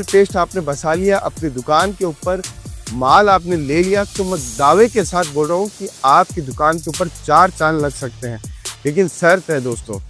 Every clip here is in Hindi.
टेस्ट आपने बसा लिया अपनी दुकान के ऊपर, माल आपने ले लिया, तो मैं दावे के साथ बोल रहा हूँ कि आपकी दुकान के ऊपर 4 चांद लग सकते हैं। लेकिन शर्त है दोस्तों,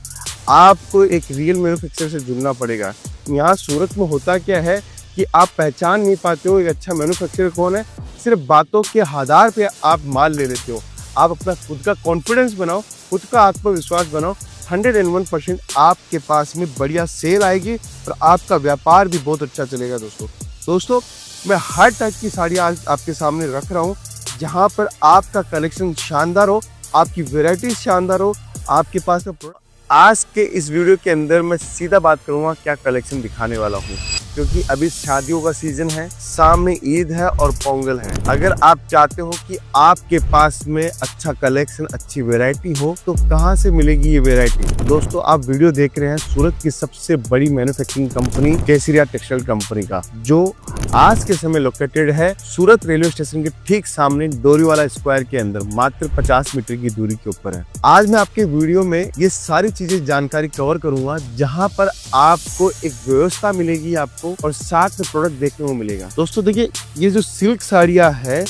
आपको एक रियल मैन्युफैक्चरर से जुड़ना पड़ेगा। यहाँ सूरत में होता क्या है कि आप पहचान नहीं पाते हो एक अच्छा मैन्युफैक्चरर कौन है, सिर्फ बातों के आधार पे आप माल ले लेते हो। आप अपना खुद का कॉन्फिडेंस बनाओ, खुद का आत्मविश्वास बनाओ, 101% आपके पास में बढ़िया सेल आएगी और आपका व्यापार भी बहुत अच्छा चलेगा। दोस्तों मैं हर टाइप की साड़ी आज आपके सामने रख रहा हूँ, जहाँ पर आपका कलेक्शन शानदार हो, आपकी वैरायटी शानदार हो, आपके पास में आज के इस वीडियो के अंदर मैं सीधा बात करूँगा क्या कलेक्शन दिखाने वाला हूँ, क्योंकि अभी शादियों का सीजन है, सामने ईद है और पोंगल है। अगर आप चाहते हो कि आपके पास में अच्छा कलेक्शन, अच्छी वैरायटी हो, तो कहाँ से मिलेगी ये वैरायटी? दोस्तों आप वीडियो देख रहे हैं सूरत की सबसे बड़ी मैन्युफैक्चरिंग कंपनी केसरिया टेक्सटाइल कंपनी का, जो आज के समय लोकेटेड है सूरत रेलवे स्टेशन के ठीक सामने डोरीवाला स्क्वायर के अंदर, मात्र 50 मीटर की दूरी के ऊपर है। आज मैं आपके वीडियो में ये सारी चीजें जानकारी कवर करूंगा, जहां पर आपको एक व्यवस्था मिलेगी आपको, और साथ में प्रोडक्ट देखने को मिलेगा। दोस्तों देखिए, ये जो सिल्क साड़ियाँ है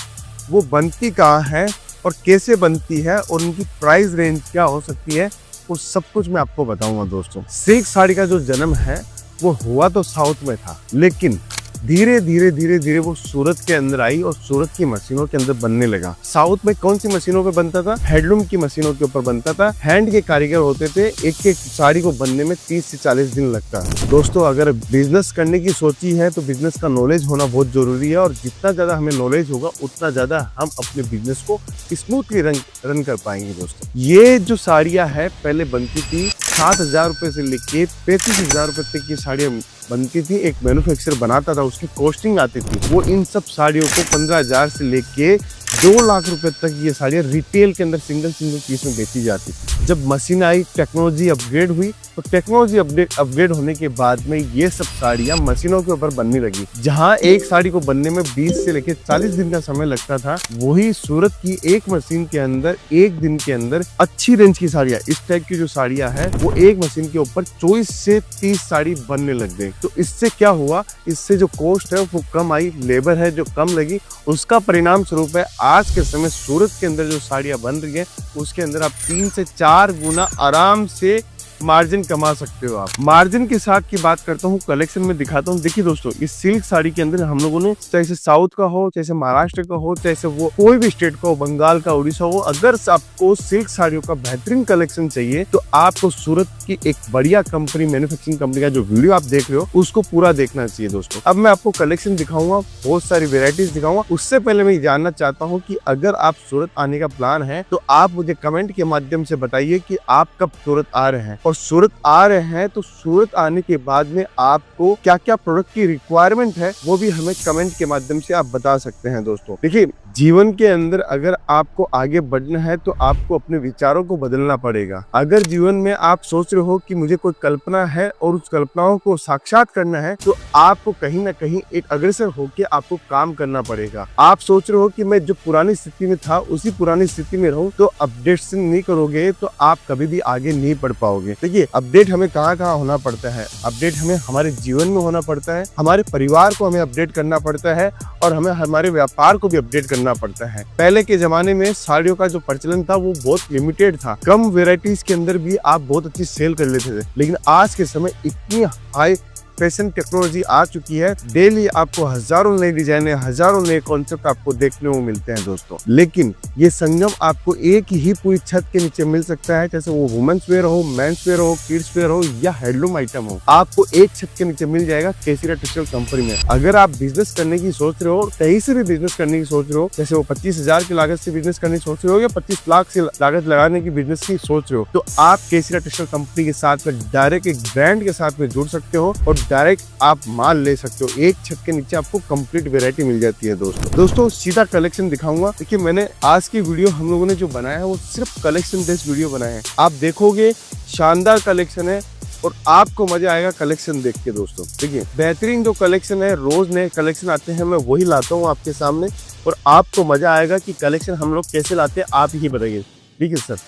वो बनती कहाँ है और कैसे बनती है और उनकी प्राइस रेंज क्या हो सकती है, वो सब कुछ मैं आपको बताऊंगा। दोस्तों सिल्क साड़ी का जो जन्म है वो हुआ तो साउथ में था, लेकिन धीरे धीरे वो सूरत के अंदर आई और सूरत की मशीनों के अंदर बनने लगा। साउथ में कौन सी मशीनों पे बनता था? हैंडलूम की मशीनों के ऊपर बनता था। हैंड के कारीगर होते थे, एक एक साड़ी को बनने में 30 से 40 दिन लगता है। दोस्तों अगर बिजनेस करने की सोची है तो बिजनेस का नॉलेज होना बहुत जरूरी है, और जितना ज्यादा हमें नॉलेज होगा उतना ज्यादा हम अपने बिजनेस को स्मूथली रन कर पाएंगे। दोस्तों ये जो साड़ियाँ है पहले बनती थी 7,000 रुपए से लेके 35,000 रुपए तक की साड़ियाँ बनती थी। एक मैन्युफैक्चरर बनाता था, उसकी कॉस्टिंग आती थी। वो इन सब साड़ियों को 15,000 से लेके 2 लाख रुपए तक ये साड़ियाँ रिटेल के अंदर सिंगल पीस में बेची जाती थी। जब मशीन आई, टेक्नोलॉजी अपग्रेड हुई, तो टेक्नोलॉजी अपग्रेड होने के बाद में ये सब साड़ियाँ मशीनों के ऊपर बनने लगी। जहाँ एक साड़ी को बनने में 20 से लेके 40 दिन का समय लगता था, वही सूरत की एक मशीन के अंदर एक दिन के अंदर अच्छी रेंज की साड़ियाँ, इस टाइप की जो साड़ियाँ है वो एक मशीन के ऊपर 24 से 30 साड़ी बनने लग गई। तो इससे क्या हुआ? इससे जो कॉस्ट है वो कम आई, लेबर है जो कम लगी। उसका परिणाम स्वरूप है आज के समय सूरत के अंदर जो साड़ियाँ बन रही है उसके अंदर आप 3 से 4 गुना आराम से मार्जिन कमा सकते हो। आप मार्जिन के साथ की बात करता हूँ, कलेक्शन में दिखाता हूँ। देखिए दोस्तों, इस सिल्क साड़ी के अंदर हम लोगों ने, चाहे साउथ का हो, चाहे महाराष्ट्र का हो, चाहे वो कोई भी स्टेट का हो, बंगाल का, उड़ीसा हो, अगर आपको सिल्क साड़ियों का बेहतरीन कलेक्शन चाहिए तो आपको सूरत की एक बढ़िया कंपनी, मैन्युफैक्चरिंग कंपनी का जो वीडियो आप देख रहे हो उसको पूरा देखना चाहिए। दोस्तों अब मैं आपको कलेक्शन दिखाऊंगा, बहुत सारी वेराइटीज दिखाऊंगा। उससे पहले मैं जानना चाहता हूँ कि अगर आप सूरत आने का प्लान है तो आप मुझे कमेंट के माध्यम से बताइए कि आप कब सूरत आ रहे हैं, और सूरत आ रहे हैं तो सूरत आने के बाद में आपको क्या क्या प्रोडक्ट की रिक्वायरमेंट है वो भी हमें कमेंट के माध्यम से आप बता सकते हैं। दोस्तों देखिए, जीवन के अंदर अगर आपको आगे बढ़ना है तो आपको अपने विचारों को बदलना पड़ेगा। अगर जीवन में आप सोच रहे हो कि मुझे कोई कल्पना है और उस कल्पनाओं को साक्षात करना है, तो आपको कहीं ना कहीं एक अग्रसर होकर आपको काम करना पड़ेगा। आप सोच रहे हो कि मैं जो पुरानी स्थिति में था उसी पुरानी स्थिति में रहूं, तो अपडेशन नहीं करोगे तो आप कभी भी आगे नहीं बढ़ पाओगे। देखिए, अपडेट हमें कहाँ होना पड़ता है? अपडेट हमें हमारे जीवन में होना पड़ता है, हमारे परिवार को हमें अपडेट करना पड़ता है, और हमें हमारे व्यापार को भी अपडेट करना पड़ता है। पहले के जमाने में साड़ियों का जो प्रचलन था वो बहुत लिमिटेड था, कम वेराइटीज के अंदर भी आप बहुत अच्छी सेल कर लेते थे। लेकिन आज के समय इतनी हाई फैशन टेक्नोलॉजी आ चुकी है, डेली आपको हजारों नई डिजाइने, हजारों नए कॉन्सेप्ट आपको देखने को मिलते हैं। दोस्तों लेकिन ये संगम आपको एक ही पूरी छत के नीचे मिल सकता है, जैसे वो वुमेन्स वेयर हो, मेंस वेयर हो, किड्स वेयर हो या हैंडलूम आइटम हो, आपको एक छत के नीचे मिल जाएगा केसरिया टेक्सटाइल कंपनी में। अगर आप बिजनेस करने की सोच रहे हो, कहीं से भी बिजनेस करने की सोच रहे हो, जैसे वो 25,000 की लागत से बिजनेस करने की सोच रहे हो या 25 लाख से लागत लगाने की बिजनेस की सोच रहे हो, तो आप केसरिया टेक्सटाइल कंपनी के साथ में डायरेक्ट एक ब्रांड के साथ में जुड़ सकते हो और डायरेक्ट आप माल ले सकते हो। एक छत के नीचे आपको कंप्लीट वैरायटी मिल जाती है। दोस्तों सीधा कलेक्शन दिखाऊंगा। देखिए, मैंने आज की वीडियो हम लोगों ने जो बनाया है वो सिर्फ कलेक्शन बेस्ड वीडियो बनाया है। आप देखोगे शानदार कलेक्शन है और आपको मजा आएगा कलेक्शन देख के। दोस्तों देखिए, बेहतरीन जो कलेक्शन है, रोज नए कलेक्शन आते हैं, मैं वही लाता हूँ आपके सामने, और आपको मजा आएगा कि कलेक्शन हम लोग कैसे लाते हैं, आप ही बताइए। ठीक है सर,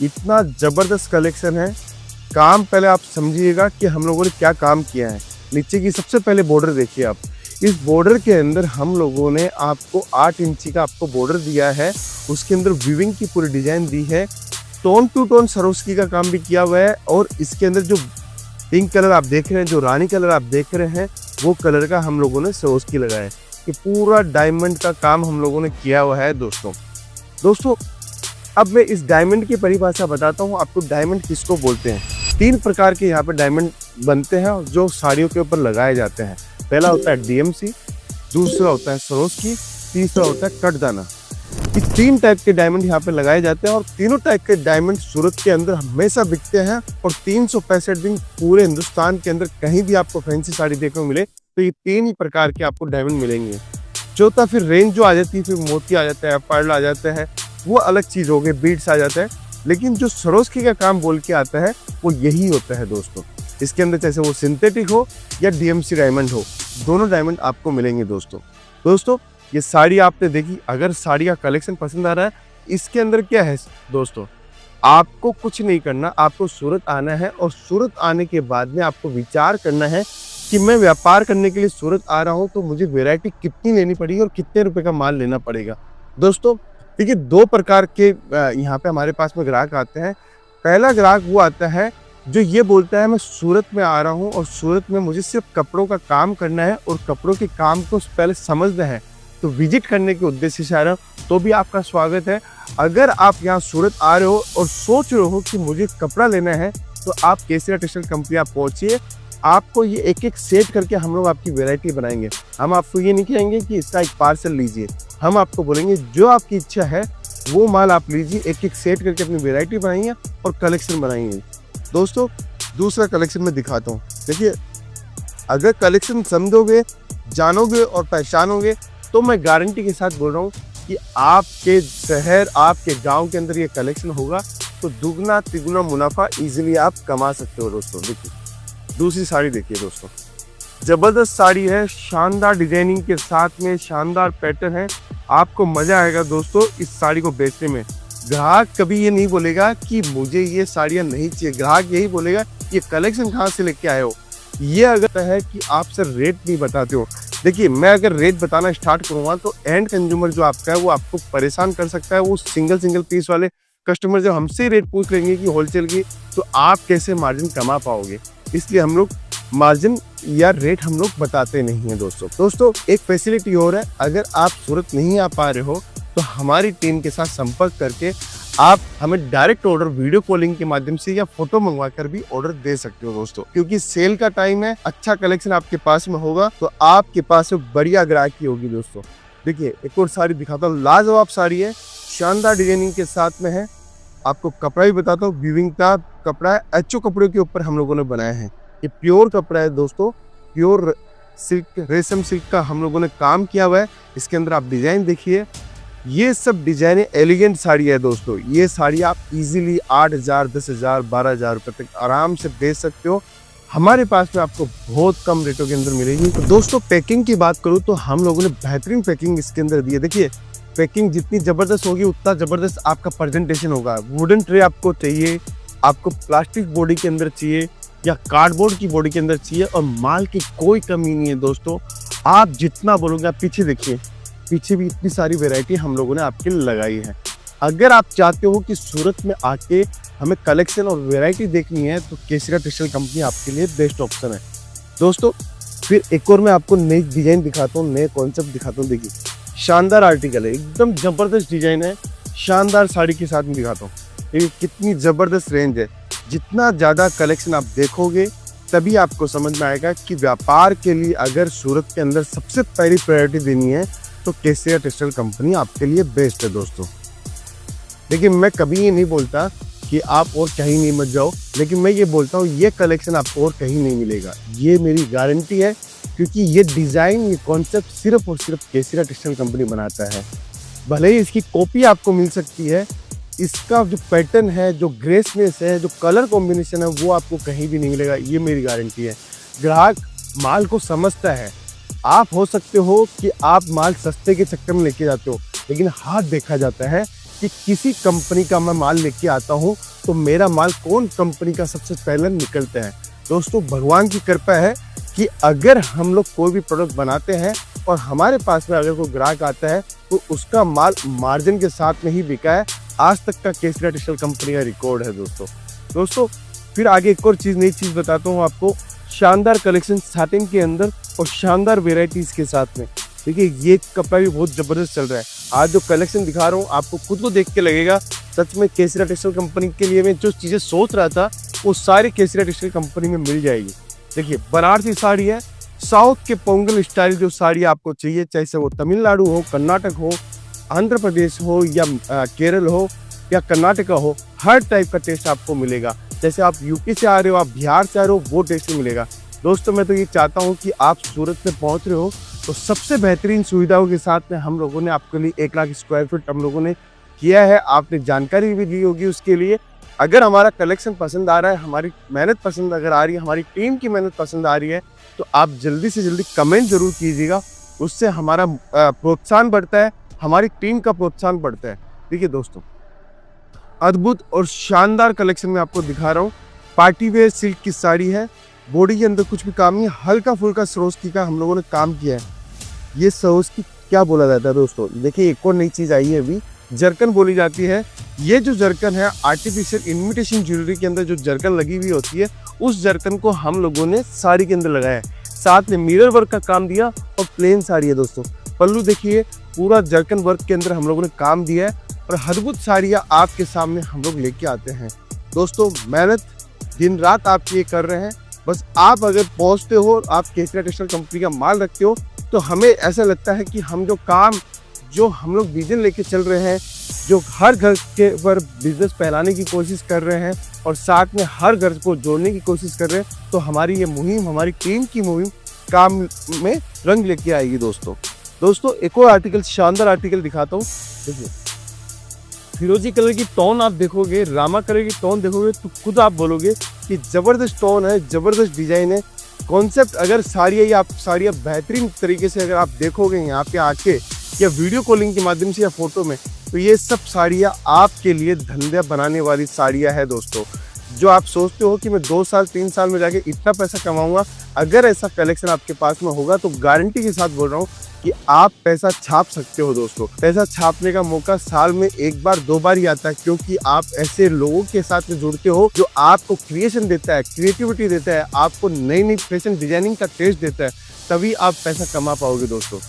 इतना जबरदस्त कलेक्शन है। काम पहले आप समझिएगा कि हम लोगों ने क्या काम किया है। नीचे की सबसे पहले बॉर्डर देखिए आप। इस बॉर्डर के अंदर हम लोगों ने आपको 8 इंची का आपको बॉर्डर दिया है। उसके अंदर वीविंग की पूरी डिजाइन दी है। टोन टू टोन सरोस्की का काम भी किया हुआ है। और इसके अंदर जो पिंक कलर आप देख रहे हैं, जो रानी कलर आप देख रहे हैं, वो कलर का हम लोगों ने सरोस्की लगाया है। कि पूरा डायमंड का काम हम लोगों ने किया हुआ है दोस्तों। अब मैं इस डायमंड की परिभाषा बताता हूँ आपको। डायमंड किसको बोलते हैं? 3 प्रकार के यहाँ पे डायमंड बनते हैं जो साड़ियों के ऊपर लगाए जाते हैं। पहला होता है डीएमसी, दूसरा होता है सरोस्की, तीसरा होता है कटदाना। ये 3 टाइप के डायमंड यहाँ पे लगाए जाते हैं और तीनों टाइप के डायमंड सूरत के अंदर हमेशा बिकते हैं। और 365 दिन पूरे हिंदुस्तान के अंदर कहीं भी आपको फैंसी साड़ी देखने को मिले तो ये 3 ही प्रकार के आपको डायमंड मिलेंगे। चौथा फिर रेंज जो आ जाती है, फिर मोती आ जाता है, पर्ल आ जाता है, वो अलग चीज हो गई, बीड्स आ जाता है। लेकिन जो सरोस्की का काम बोल के आता है वो यही होता है दोस्तों। इसके अंदर चाहे वो सिंथेटिक हो या डीएमसी डायमंड हो, दोनों डायमंड आपको मिलेंगे दोस्तों। ये साड़ी आपने देखी, अगर साड़ी का कलेक्शन पसंद आ रहा है, इसके अंदर क्या है दोस्तों, आपको कुछ नहीं करना, आपको सूरत आना है और सूरत आने के बाद में आपको विचार करना है कि मैं व्यापार करने के लिए सूरत आ रहा हूं तो मुझे वैरायटी कितनी लेनी पड़ेगी और कितने रुपए का माल लेना पड़ेगा। दोस्तों देखिए 2 प्रकार के यहाँ पे हमारे पास में ग्राहक आते हैं। पहला ग्राहक वो आता है जो ये बोलता है मैं सूरत में आ रहा हूँ और सूरत में मुझे सिर्फ कपड़ों का काम करना है और कपड़ों के काम को पहले समझना है, तो विजिट करने के उद्देश्य से आ रहा हूँ, तो भी आपका स्वागत है। अगर आप यहाँ सूरत आ रहे हो और सोच रहे हो कि मुझे कपड़ा लेना है तो आप केसरिया टेक्सटाइल कंपनी आप पहुँचिए। आपको ये एक सेट करके हम लोग आपकी वैरायटी बनाएंगे। हम आपको ये नहीं कहेंगे कि इसका एक पार्सल लीजिए, हम आपको बोलेंगे जो आपकी इच्छा है वो माल आप लीजिए। एक सेट करके अपनी वैरायटी बनाइए और कलेक्शन बनाइए। दोस्तों दूसरा कलेक्शन में दिखाता हूँ। देखिए अगर कलेक्शन समझोगे, जानोगे और पहचानोगे तो मैं गारंटी के साथ बोल रहा हूँ कि आपके शहर, आपके गांव के अंदर ये कलेक्शन होगा तो दुगना तिगुना मुनाफा इजीली आप कमा सकते हो दोस्तों। देखिए दूसरी साड़ी देखिए दोस्तों, जबरदस्त साड़ी है, शानदार डिजाइनिंग के साथ में शानदार पैटर्न है। आपको मजा आएगा दोस्तों इस साड़ी को बेचने में। ग्राहक कभी ये नहीं बोलेगा कि मुझे ये साड़ियाँ नहीं चाहिए, ग्राहक यही बोलेगा ये कलेक्शन कहाँ से लेके आए हो। ये अगर है कि आप सर रेट नहीं बताते हो। देखिए मैं अगर रेट बताना स्टार्ट करूँगा तो एंड कंज्यूमर जो आपका है वो आपको परेशान कर सकता है। वो सिंगल पीस वाले कस्टमर जब हमसे रेट पूछ लेंगे कि होलसेल की, तो आप कैसे मार्जिन कमा पाओगे। इसलिए हम लोग मार्जिन या रेट हम लोग बताते नहीं हैं दोस्तों। एक फैसिलिटी और है, अगर आप सूरत नहीं आ पा रहे हो तो हमारी टीम के साथ संपर्क करके आप हमें डायरेक्ट ऑर्डर वीडियो कॉलिंग के माध्यम से या फोटो मंगवा कर भी ऑर्डर दे सकते हो दोस्तों। क्योंकि सेल का टाइम है, अच्छा कलेक्शन आपके पास में होगा तो आपके पास में बढ़िया ग्राहकी होगी दोस्तों। देखिए एक और साड़ी दिखाता हूँ, लाजवाब साड़ी है, शानदार डिजाइनिंग के साथ में है। आपको कपड़ा भी बताता हूँ, वीविंग का कपड़ा है, एचओ कपड़ों के ऊपर हम लोगों ने बनाया है। ये प्योर कपड़ा है दोस्तों, प्योर सिल्क, रेशम सिल्क का हम लोगों ने काम किया हुआ है। इसके अंदर आप डिजाइन देखिए, ये सब डिजाइन एलिगेंट साड़ी है दोस्तों। ये साड़ी आप इजीली 8,000, 10,000, 12,000 रुपए तक आराम से बेच सकते हो। हमारे पास में आपको बहुत कम रेटों के अंदर मिलेगी। तो दोस्तों पैकिंग की बात करूँ तो हम लोगों ने बेहतरीन पैकिंग इसके अंदर दी है। देखिए पैकिंग जितनी जबरदस्त होगी उतना जबरदस्त आपका प्रेजेंटेशन होगा। वुडन ट्रे आपको चाहिए, आपको प्लास्टिक बॉडी के अंदर चाहिए या कार्डबोर्ड की बॉडी के अंदर चाहिए, और माल की कोई कमी नहीं है दोस्तों। आप जितना बोलोगे, आप पीछे देखिए, पीछे भी इतनी सारी वैरायटी हम लोगों ने आपके लिए लगाई है। अगर आप चाहते हो कि सूरत में आके हमें कलेक्शन और वैरायटी देखनी है तो केसरिया टेक्सटाइल कंपनी आपके लिए बेस्ट ऑप्शन है दोस्तों। फिर एक और मैं आपको नई डिजाइन दिखाता हूँ, नए कॉन्सेप्ट दिखाता हूँ। देखिए शानदार आर्टिकल है, एकदम जबरदस्त डिजाइन है, शानदार साड़ी के साथ में दिखाता हूँ। देखिए कितनी जबरदस्त रेंज है। जितना ज़्यादा कलेक्शन आप देखोगे तभी आपको समझ में आएगा कि व्यापार के लिए अगर सूरत के अंदर सबसे पहली प्रायोरिटी देनी है तो केसरिया टेक्सटाइल कंपनी आपके लिए बेस्ट है दोस्तों। देखिए मैं कभी ये नहीं बोलता कि आप और कहीं नहीं मत जाओ, लेकिन मैं ये बोलता हूँ ये कलेक्शन आपको और कहीं नहीं मिलेगा, ये मेरी गारंटी है। क्योंकि ये डिज़ाइन, ये कॉन्सेप्ट सिर्फ और सिर्फ केसरिया टेक्सटाइल कंपनी बनाता है। भले ही इसकी कॉपी आपको मिल सकती है, इसका जो पैटर्न है, जो ग्रेसनेस है, जो कलर कॉम्बिनेशन है, वो आपको कहीं भी नहीं मिलेगा, ये मेरी गारंटी है। ग्राहक माल को समझता है। आप हो सकते हो कि आप माल सस्ते के चक्कर में लेके जाते हो, लेकिन हाथ देखा जाता है कि किसी कंपनी का मैं माल लेके आता हूँ तो मेरा माल कौन कंपनी का सबसे पहले निकलता है। दोस्तों भगवान की कृपा है कि अगर हम लोग कोई भी प्रोडक्ट बनाते हैं और हमारे पास में अगर कोई ग्राहक आता है तो उसका माल मार्जिन के साथ में ही बिका है। आज तक का केसरिया टेक्सटाइल कंपनी का रिकॉर्ड है दोस्तों। फिर आगे एक और नई चीज़ बताता हूँ आपको। शानदार कलेक्शन साटिन के अंदर और शानदार वेराइटीज़ के साथ में। देखिए ये कपड़ा भी बहुत ज़बरदस्त चल रहा है। आज जो कलेक्शन दिखा रहा हूँ आपको खुद को देख के लगेगा सच में केसरिया टेक्सटाइल कंपनी के लिए मैं जो चीज़ें सोच रहा था वो सारी केसरिया टेक्सटाइल कंपनी में मिल जाएगी। देखिए बनारसी साड़ी है, साउथ के पोंगल स्टाइल जो साड़ी आपको चाहिए, चाहे से वो तमिलनाडु हो, कर्नाटक हो, आंध्र प्रदेश हो या केरल हो या कर्नाटका हो, हर टाइप का टेस्ट आपको मिलेगा। जैसे आप यूपी से आ रहे हो, आप बिहार से आ रहे हो, वो टेस्ट मिलेगा। दोस्तों मैं तो ये चाहता हूँ कि आप सूरत में पहुँच रहे हो तो सबसे बेहतरीन सुविधाओं के साथ में हम लोगों ने आपके लिए 1 लाख स्क्वायर फीट हम लोगों ने किया है। आपने जानकारी भी दी होगी उसके लिए। अगर हमारा कलेक्शन पसंद आ रहा है, हमारी मेहनत पसंद अगर आ रही है, हमारी टीम की मेहनत पसंद आ रही है तो आप जल्दी से जल्दी कमेंट जरूर कीजिएगा। उससे हमारा प्रोत्साहन बढ़ता है, हमारी टीम का प्रोत्साहन बढ़ता है। देखिए दोस्तों अद्भुत और शानदार कलेक्शन में आपको दिखा रहा हूँ। पार्टी वेयर सिल्क की साड़ी है, बॉडी के अंदर कुछ भी काम नहीं, हल्का फुल्का सरोस्की का हम लोगों ने काम किया है। ये सरोस्की क्या बोला जाता है दोस्तों? देखिए एक और नई चीज़ आई है अभी, जरकन बोली जाती है। ये जो जरकन है आर्टिफिशियल इमिटेशन ज्वेलरी के अंदर जो जरकन लगी हुई होती है, उस जरकन को हम लोगों ने साड़ी के अंदर लगाया है। साथ में मिरर वर्क का काम दिया और प्लेन साड़ी है दोस्तों। पल्लू देखिए पूरा जरकन वर्क के अंदर हम लोगों ने काम दिया है और अद्भुत साड़ियाँ आपके सामने हम लोग लेके आते हैं। दोस्तों मेहनत दिन रात आप ये कर रहे हैं। बस आप अगर पहुँचते हो, आप केसरिया टेक्सटाइल कंपनी का माल रखते हो तो हमें ऐसा लगता है कि हम जो हम लोग विजन लेके चल रहे हैं, जो हर घर के पर बिजनेस फैलाने की कोशिश कर रहे हैं और साथ में हर घर को जोड़ने की कोशिश कर रहे हैं, तो हमारी ये मुहिम, हमारी टीम की मुहिम काम में रंग लेके आएगी दोस्तों एक और आर्टिकल, शानदार आर्टिकल दिखाता हूँ। देखिए फिरोजी कलर की टोन आप देखोगे, रामा कलर की टोन देखोगे तो खुद आप बोलोगे कि ज़बरदस्त टोन है, ज़बरदस्त डिज़ाइन है। कॉन्सेप्ट अगर साड़ियाँ बेहतरीन तरीके से अगर आप देखोगे यहाँ पे आके या वीडियो कॉलिंग के माध्यम से या फोटो में, तो ये सब साड़ियाँ आपके लिए धंधा बनाने वाली साड़ियाँ है दोस्तों। जो आप सोचते हो कि मैं 2 साल 3 साल में जाके इतना पैसा कमाऊंगा, अगर ऐसा कलेक्शन आपके पास में होगा तो गारंटी के साथ बोल रहा हूँ कि आप पैसा छाप सकते हो दोस्तों। पैसा छापने का मौका साल में 1 बार 2 बार ही आता है, क्योंकि आप ऐसे लोगों के साथ में जुड़ते हो जो आपको क्रिएशन देता है, क्रिएटिविटी देता है, आपको नई फैशन डिजाइनिंग का टेस्ट देता है, तभी आप पैसा कमा पाओगे दोस्तों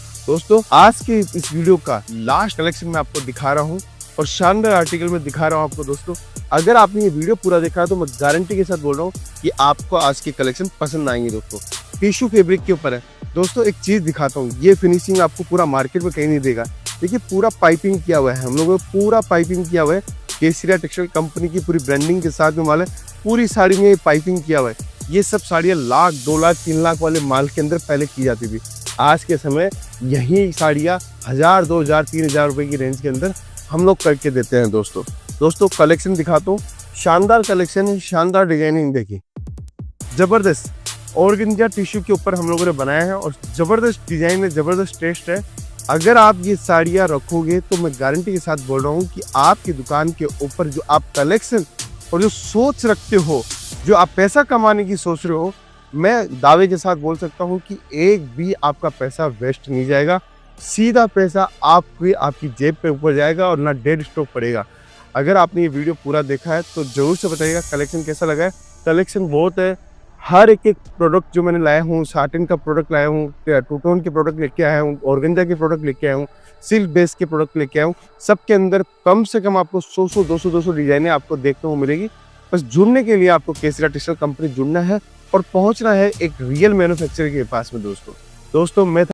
आज के इस वीडियो का लास्ट कलेक्शन मैं आपको दिखा रहा हूँ और शानदार आर्टिकल में दिखा रहा हूँ आपको दोस्तों। अगर आपने ये वीडियो पूरा देखा है तो मैं गारंटी के साथ बोल रहा हूँ कि आपको आज के कलेक्शन पसंद आएंगे दोस्तों। टिश्यू फैब्रिक के ऊपर है दोस्तों। एक चीज़ दिखाता हूँ, ये फिनिशिंग आपको पूरा मार्केट में कहीं नहीं देगा। देखिए पूरा पाइपिंग किया हुआ है, हम लोगों ने पूरा पाइपिंग किया हुआ है। केसरिया टेक्सटाइल कंपनी की पूरी ब्रांडिंग के साथ में माल है, पूरी साड़ी में पाइपिंग किया हुआ है। ये सब साड़ियाँ 1 लाख 2 लाख 3 लाख वाले माल के अंदर पहले की जाती थी। आज के समय यही साड़ियाँ 1000 2000 3000 रुपए की रेंज के अंदर हम लोग करके देते हैं दोस्तों कलेक्शन दिखाता हूँ। शानदार कलेक्शन है, शानदार डिजाइनिंग देखिए, जबरदस्त ऑर्गेन्जा टिश्यू के ऊपर हम लोगों ने बनाया है और जबरदस्त डिजाइन है, जबरदस्त टेस्ट है। अगर आप ये साड़ियाँ रखोगे तो मैं गारंटी के साथ बोल रहा हूँ कि आपकी दुकान के ऊपर जो आप कलेक्शन और जो सोच रखते हो, जो आप पैसा कमाने की सोच रहे हो, मैं दावे के साथ बोल सकता हूँ कि एक भी आपका पैसा वेस्ट नहीं जाएगा। सीधा पैसा आपकी जेब पे ऊपर जाएगा और ना डेड स्टॉक पड़ेगा। अगर आपने ये वीडियो पूरा देखा है तो ज़रूर से बताइएगा कलेक्शन कैसा लगा है। कलेक्शन बहुत है, हर एक प्रोडक्ट जो मैंने लाया हूँ, साटिन का प्रोडक्ट लाया हूँ, टू टोन के प्रोडक्ट लेके आया हूँ, ऑर्गेन्जा के प्रोडक्ट लेके आया हूँ, सिल्क बेस के प्रोडक्ट लेके आया हूँ। सबके अंदर कम से कम आपको 100 200 डिजाइनें आपको देखने को मिलेगी। बस जुड़ने के लिए आपको केसरिया टेक्सटाइल कंपनी जुड़ना है और पहुंचना है एक रियल मैन्युफैक्चरर के पास में दोस्तों मैं